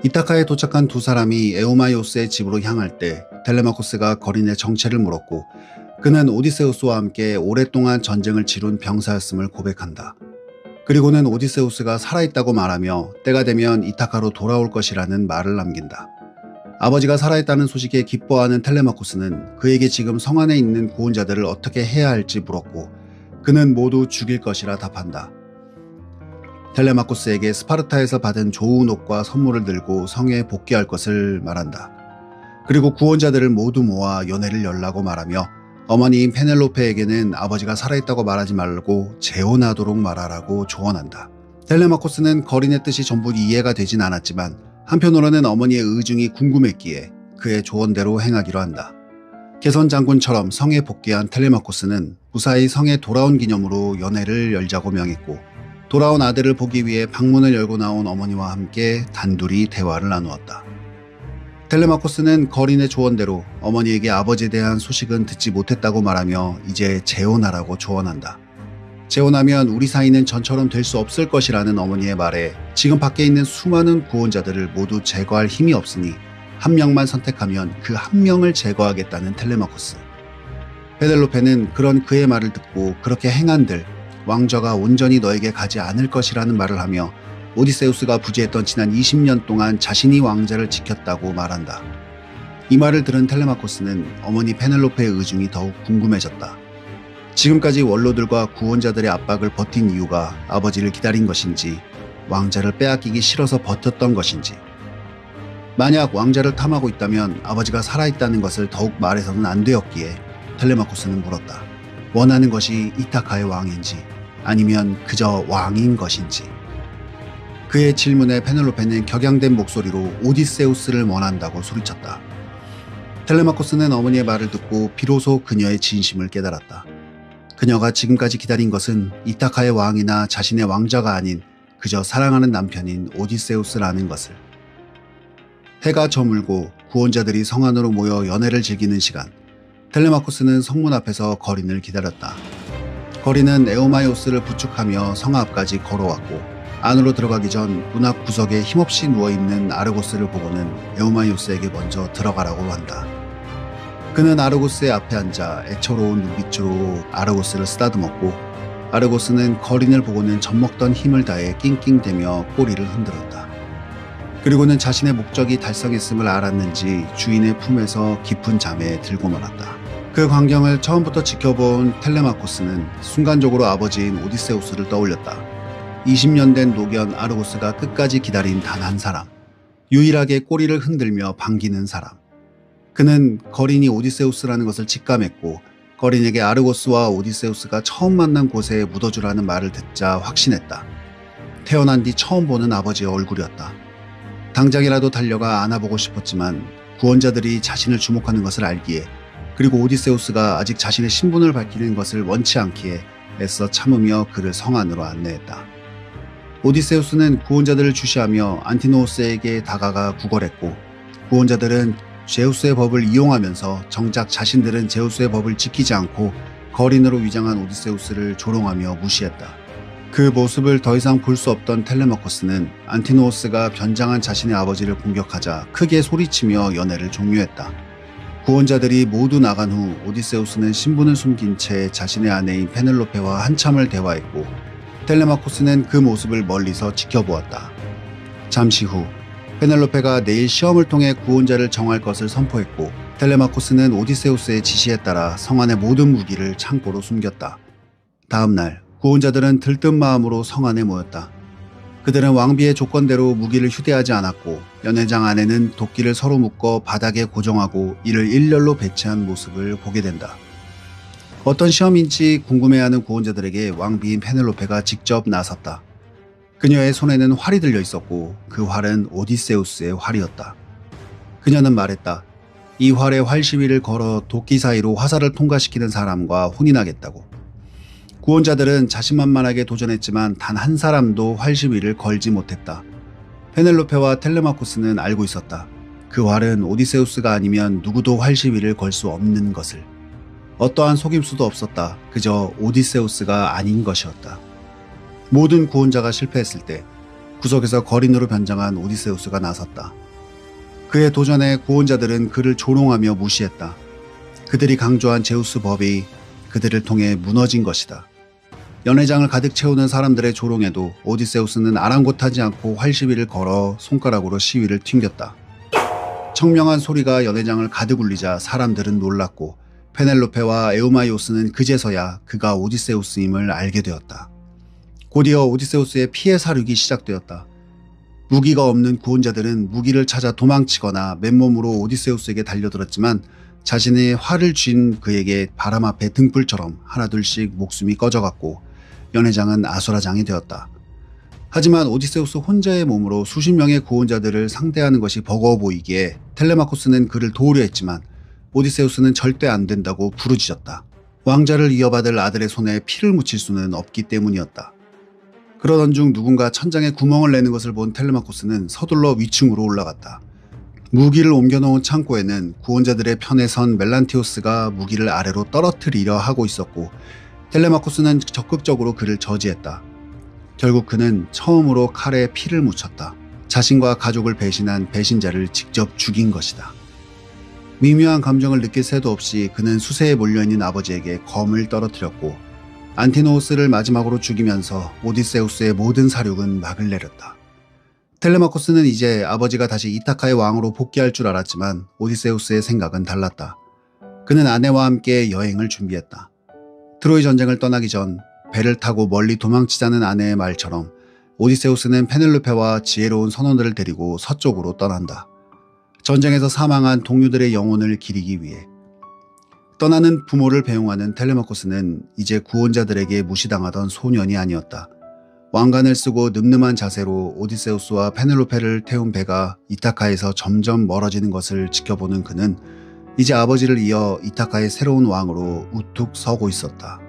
이타카에 도착한 두 사람이 에오마이오스의 집으로 향할 때 텔레마코스가 거린의 정체를 물었고, 그는 오디세우스와 함께 오랫동안 전쟁을 치룬 병사였음을 고백한다. 그리고는 오디세우스가 살아있다고 말하며 때가 되면 이타카로 돌아올 것이라는 말을 남긴다. 아버지가 살아있다는 소식에 기뻐하는 텔레마코스는 그에게 지금 성 안에 있는 구원자들을 어떻게 해야 할지 물었고, 그는 모두 죽일 것이라 답한다. 텔레마코스에게 스파르타에서 받은 좋은 옷과 선물을 들고 성에 복귀할 것을 말한다. 그리고 구원자들을 모두 모아 연회를 열라고 말하며 어머니인 페넬로페에게는 아버지가 살아있다고 말하지 말고 재혼하도록 말하라고 조언한다. 텔레마코스는 거린의 뜻이 전부 이해가 되진 않았지만 한편으로는 어머니의 의중이 궁금했기에 그의 조언대로 행하기로 한다. 개선 장군처럼 성에 복귀한 텔레마코스는 무사히 성에 돌아온 기념으로 연회를 열자고 명했고, 돌아온 아들을 보기 위해 방문을 열고 나온 어머니와 함께 단둘이 대화를 나누었다. 텔레마코스는 거린의 조언대로 어머니에게 아버지에 대한 소식은 듣지 못했다고 말하며 이제 재혼하라고 조언한다. 재혼하면 우리 사이는 전처럼 될 수 없을 것이라는 어머니의 말에 지금 밖에 있는 수많은 구원자들을 모두 제거할 힘이 없으니 한 명만 선택하면 그 한 명을 제거하겠다는 텔레마코스. 페넬로페는 그런 그의 말을 듣고 그렇게 행한들 왕좌가 온전히 너에게 가지 않을 것이라는 말을 하며 오디세우스가 부재했던 지난 20년 동안 자신이 왕자를 지켰다고 말한다. 이 말을 들은 텔레마코스는 어머니 페넬로페의 의중이 더욱 궁금해졌다. 지금까지 원로들과 구원자들의 압박을 버틴 이유가 아버지를 기다린 것인지, 왕자를 빼앗기기 싫어서 버텼던 것인지. 만약 왕자를 탐하고 있다면 아버지가 살아있다는 것을 더욱 말해서는 안 되었기에 텔레마코스는 물었다. 원하는 것이 이타카의 왕인지 아니면 그저 왕인 것인지. 그의 질문에 페넬로페는 격양된 목소리로 오디세우스를 원한다고 소리쳤다. 텔레마코스는 어머니의 말을 듣고 비로소 그녀의 진심을 깨달았다. 그녀가 지금까지 기다린 것은 이타카의 왕이나 자신의 왕자가 아닌 그저 사랑하는 남편인 오디세우스라는 것을. 해가 저물고 구원자들이 성 안으로 모여 연회를 즐기는 시간, 텔레마코스는 성문 앞에서 거린을 기다렸다. 거린은 에오마이오스를 부축하며 성 앞까지 걸어왔고, 안으로 들어가기 전 문 앞 구석에 힘없이 누워있는 아르고스를 보고는 에오마이오스에게 먼저 들어가라고 한다. 그는 아르고스의 앞에 앉아 애처로운 눈빛으로 아르고스를 쓰다듬었고, 아르고스는 거린을 보고는 젖먹던 힘을 다해 낑낑대며 꼬리를 흔들었다. 그리고는 자신의 목적이 달성했음을 알았는지 주인의 품에서 깊은 잠에 들고 말았다. 그 광경을 처음부터 지켜본 텔레마코스는 순간적으로 아버지인 오디세우스를 떠올렸다. 20년 된 노견 아르고스가 끝까지 기다린 단 한 사람, 유일하게 꼬리를 흔들며 반기는 사람. 그는 거린이 오디세우스라는 것을 직감했고, 거린에게 아르고스와 오디세우스가 처음 만난 곳에 묻어주라는 말을 듣자 확신했다. 태어난 뒤 처음 보는 아버지의 얼굴이었다. 당장이라도 달려가 안아보고 싶었지만 구원자들이 자신을 주목하는 것을 알기에, 그리고 오디세우스가 아직 자신의 신분을 밝히는 것을 원치 않기에 애써 참으며 그를 성 안으로 안내했다. 오디세우스는 구원자들을 주시하며 안티노우스에게 다가가 구걸했고, 구원자들은 제우스의 법을 이용하면서 정작 자신들은 제우스의 법을 지키지 않고 거린으로 위장한 오디세우스를 조롱하며 무시했다. 그 모습을 더 이상 볼 수 없던 텔레마코스는 안티노우스가 변장한 자신의 아버지를 공격하자 크게 소리치며 연회를 종료했다. 구원자들이 모두 나간 후 오디세우스는 신분을 숨긴 채 자신의 아내인 페넬로페와 한참을 대화했고, 텔레마코스는 그 모습을 멀리서 지켜보았다. 잠시 후 페넬로페가 내일 시험을 통해 구원자를 정할 것을 선포했고, 텔레마코스는 오디세우스의 지시에 따라 성 안의 모든 무기를 창고로 숨겼다. 다음 날 구원자들은 들뜬 마음으로 성 안에 모였다. 그들은 왕비의 조건대로 무기를 휴대하지 않았고, 연회장 안에는 도끼를 서로 묶어 바닥에 고정하고 이를 일렬로 배치한 모습을 보게 된다. 어떤 시험인지 궁금해하는 구원자들에게 왕비인 페넬로페가 직접 나섰다. 그녀의 손에는 활이 들려 있었고 그 활은 오디세우스의 활이었다. 그녀는 말했다. 이 활에 활시위를 걸어 도끼 사이로 화살을 통과시키는 사람과 혼인하겠다고. 구원자들은 자신만만하게 도전했지만 단 한 사람도 활시위를 걸지 못했다. 페넬로페와 텔레마코스는 알고 있었다. 그 활은 오디세우스가 아니면 누구도 활시위를 걸 수 없는 것을. 어떠한 속임수도 없었다. 그저 오디세우스가 아닌 것이었다. 모든 구원자가 실패했을 때 구석에서 거린으로 변장한 오디세우스가 나섰다. 그의 도전에 구원자들은 그를 조롱하며 무시했다. 그들이 강조한 제우스 법이 그들을 통해 무너진 것이다. 연회장을 가득 채우는 사람들의 조롱에도 오디세우스는 아랑곳하지 않고 활시위를 걸어 손가락으로 시위를 튕겼다. 청명한 소리가 연회장을 가득 울리자 사람들은 놀랐고 페넬로페와 에우마이오스는 그제서야 그가 오디세우스임을 알게 되었다. 곧이어 오디세우스의 피해 사륙이 시작되었다. 무기가 없는 구원자들은 무기를 찾아 도망치거나 맨몸으로 오디세우스에게 달려들었지만 자신의 활을 쥔 그에게 바람 앞에 등불처럼 하나둘씩 목숨이 꺼져갔고 연회장은 아수라장이 되었다. 하지만 오디세우스 혼자의 몸으로 수십 명의 구원자들을 상대하는 것이 버거워 보이기에 텔레마코스는 그를 도우려 했지만 오디세우스는 절대 안 된다고 부르짖었다. 왕자를 이어받을 아들의 손에 피를 묻힐 수는 없기 때문이었다. 그러던 중 누군가 천장에 구멍을 내는 것을 본 텔레마코스는 서둘러 위층으로 올라갔다. 무기를 옮겨놓은 창고에는 구원자들의 편에 선 멜란티오스가 무기를 아래로 떨어뜨리려 하고 있었고 텔레마코스는 적극적으로 그를 저지했다. 결국 그는 처음으로 칼에 피를 묻혔다. 자신과 가족을 배신한 배신자를 직접 죽인 것이다. 미묘한 감정을 느낄 새도 없이 그는 수세에 몰려있는 아버지에게 검을 떨어뜨렸고 안티노우스를 마지막으로 죽이면서 오디세우스의 모든 사륙은 막을 내렸다. 텔레마코스는 이제 아버지가 다시 이타카의 왕으로 복귀할 줄 알았지만 오디세우스의 생각은 달랐다. 그는 아내와 함께 여행을 준비했다. 트로이 전쟁을 떠나기 전 배를 타고 멀리 도망치자는 아내의 말처럼 오디세우스는 페넬로페와 지혜로운 선원들을 데리고 서쪽으로 떠난다. 전쟁에서 사망한 동료들의 영혼을 기리기 위해. 떠나는 부모를 배웅하는 텔레마코스는 이제 구원자들에게 무시당하던 소년이 아니었다. 왕관을 쓰고 늠름한 자세로 오디세우스와 페넬로페를 태운 배가 이타카에서 점점 멀어지는 것을 지켜보는 그는 이제 아버지를 이어 이타카의 새로운 왕으로 우뚝 서고 있었다.